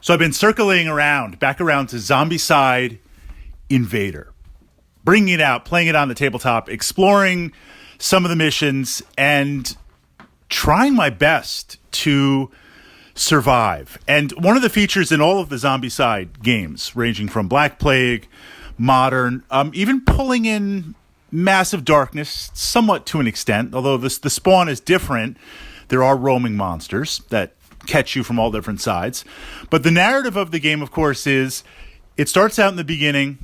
So I've been circling back around to Zombicide Invader, bringing it out, playing it on the tabletop, exploring some of the missions, and trying my best to survive. And one of the features in all of the Zombicide games, ranging from Black Plague, Modern, even pulling in Massive Darkness, somewhat to an extent, although the spawn is different. There are roaming monsters that catch you from all different sides. But the narrative of the game, of course, is it starts out in the beginning,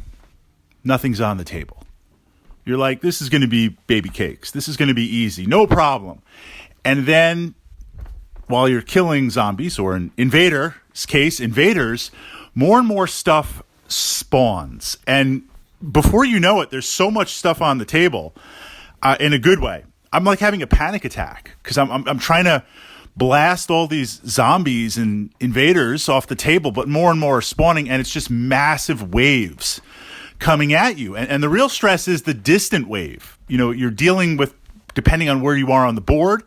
nothing's on the table. You're like, this is going to be baby cakes. This is going to be easy, no problem. And then while you're killing zombies, or in Invader's case, invaders, more and more stuff spawns. And before you know it, there's so much stuff on the table in a good way. I'm like having a panic attack because I'm trying to blast all these zombies and invaders off the table, but more and more are spawning, and it's just massive waves coming at you. And the real stress is the distant wave. You know, you're dealing with, depending on where you are on the board,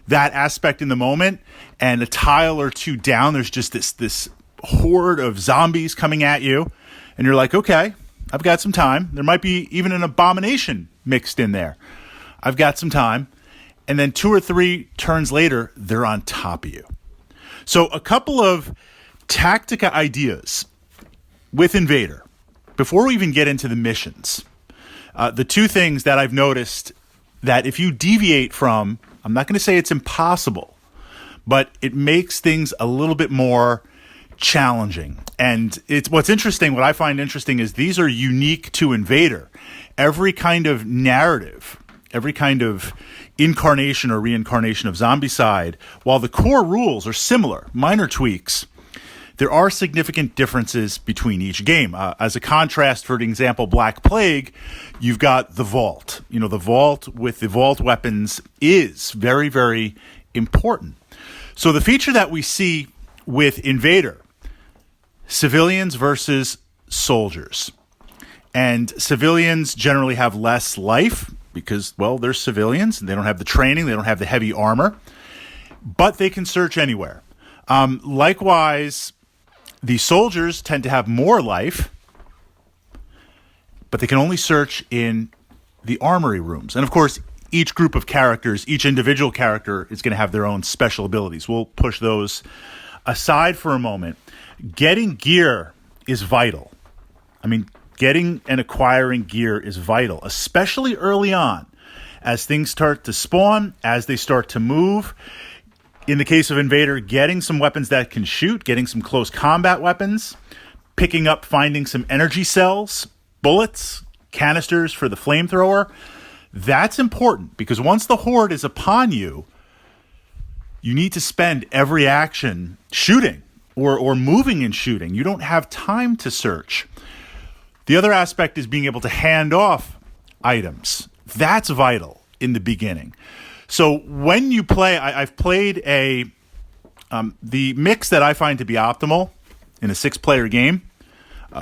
that aspect in the moment, and a tile or two down, there's just this horde of zombies coming at you, and you're like, okay, I've got some time. There might be even an abomination mixed in there. I've got some time. And then 2 or 3 turns later, they're on top of you. So a couple of tactica ideas with Invader, before we even get into the missions. The two things that I've noticed that if you deviate from, I'm not going to say it's impossible, but it makes things a little bit more challenging. And it's what I find interesting is these are unique to Invader. Every kind of narrative, every kind of incarnation or reincarnation of Zombicide, while the core rules are similar, minor tweaks, there are significant differences between each game. As a contrast, for example, Black Plague, you've got the Vault. You know, the Vault with the Vault weapons is very, very important. So the feature that we see with Invader, civilians versus soldiers. And civilians generally have less life because, well, they're civilians and they don't have the training, they don't have the heavy armor, but they can search anywhere. Likewise, the soldiers tend to have more life, but they can only search in the armory rooms. And of course, each group of characters, each individual character is going to have their own special abilities. We'll push those aside for a moment. Getting gear is vital. I mean, getting and acquiring gear is vital, especially early on as things start to spawn, as they start to move. In the case of Invader, getting some weapons that can shoot, getting some close combat weapons, finding some energy cells, bullets, canisters for the flamethrower. That's important because once the horde is upon you, you need to spend every action shooting or moving and shooting. You don't have time to search. The other aspect is being able to hand off items. That's vital in the beginning. So when you play, I've played the mix that I find to be optimal in a 6-player game.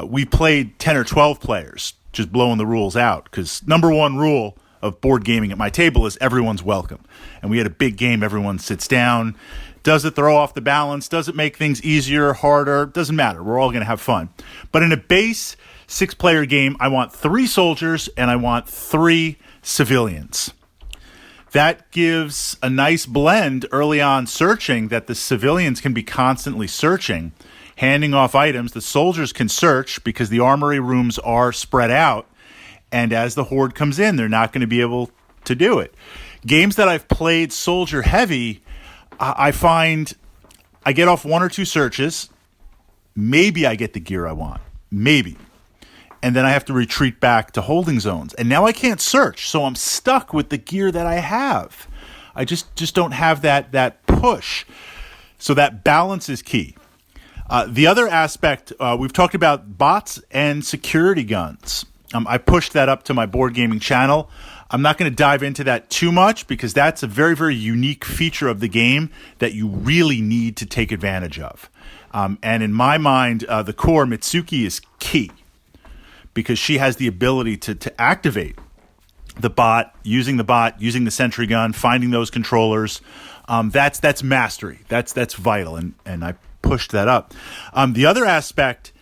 We played 10 or 12 players, just blowing the rules out, because number one rule of board gaming at my table is everyone's welcome. And we had a big game, everyone sits down. Does it throw off the balance? Does it make things easier, harder? Doesn't matter. We're all going to have fun. But in a base 6-player game, I want 3 soldiers and I want 3 civilians. That gives a nice blend early on searching that the civilians can be constantly searching, handing off items. The soldiers can search because the armory rooms are spread out. And as the horde comes in, they're not going to be able to do it. Games that I've played soldier heavy, I find I get off 1 or 2 searches. Maybe I get the gear I want. Maybe. And then I have to retreat back to holding zones. And now I can't search, so I'm stuck with the gear that I have. I just don't have that push. So that balance is key. The other aspect, we've talked about bots and security guns. I pushed that up to my board gaming channel. I'm not going to dive into that too much because that's a very, very unique feature of the game that you really need to take advantage of. And in my mind, the core Mitsuki is key because she has the ability to activate the bot, using the sentry gun, finding those controllers. That's mastery. That's vital. And I pushed that up. The other aspect,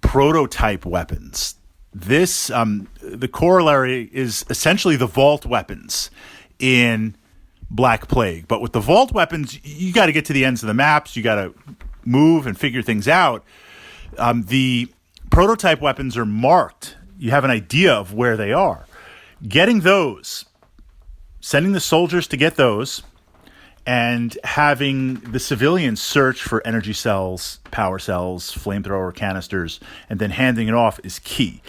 prototype weapons. This, the corollary is essentially the vault weapons in Black Plague. But with the vault weapons, you got to get to the ends of the maps. You got to move and figure things out. The prototype weapons are marked. You have an idea of where they are. Getting those, sending the soldiers to get those, and having the civilians search for energy cells, power cells, flamethrower canisters, and then handing it off is key.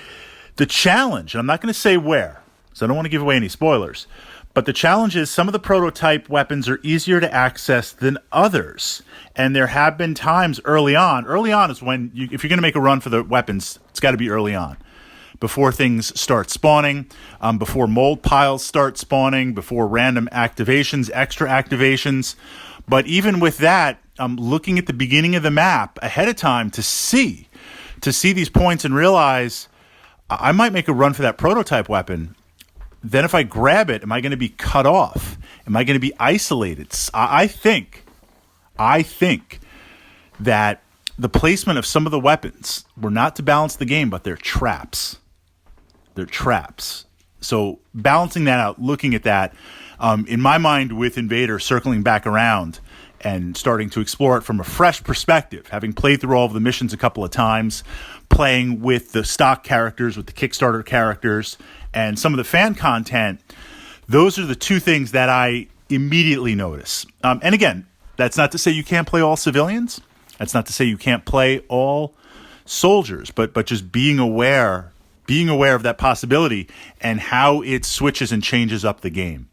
The challenge, and I'm not going to say where, so I don't want to give away any spoilers, but the challenge is some of the prototype weapons are easier to access than others. And there have been times early on. Early on is when, if you're going to make a run for the weapons, it's got to be early on. Before things start spawning, before mold piles start spawning, before random activations, extra activations. But even with that, I'm looking at the beginning of the map ahead of time to see these points and realize I might make a run for that prototype weapon. Then if I grab it, am I going to be cut off? Am I going to be isolated? I think that the placement of some of the weapons were not to balance the game, but they're traps. They're traps. So balancing that out, looking at that, in my mind with Invader circling back around and starting to explore it from a fresh perspective, having played through all of the missions a couple of times, playing with the stock characters, with the Kickstarter characters, and some of the fan content, those are the two things that I immediately notice. And again, that's not to say you can't play all civilians. That's not to say you can't play all soldiers, but just being aware of that possibility and how it switches and changes up the game.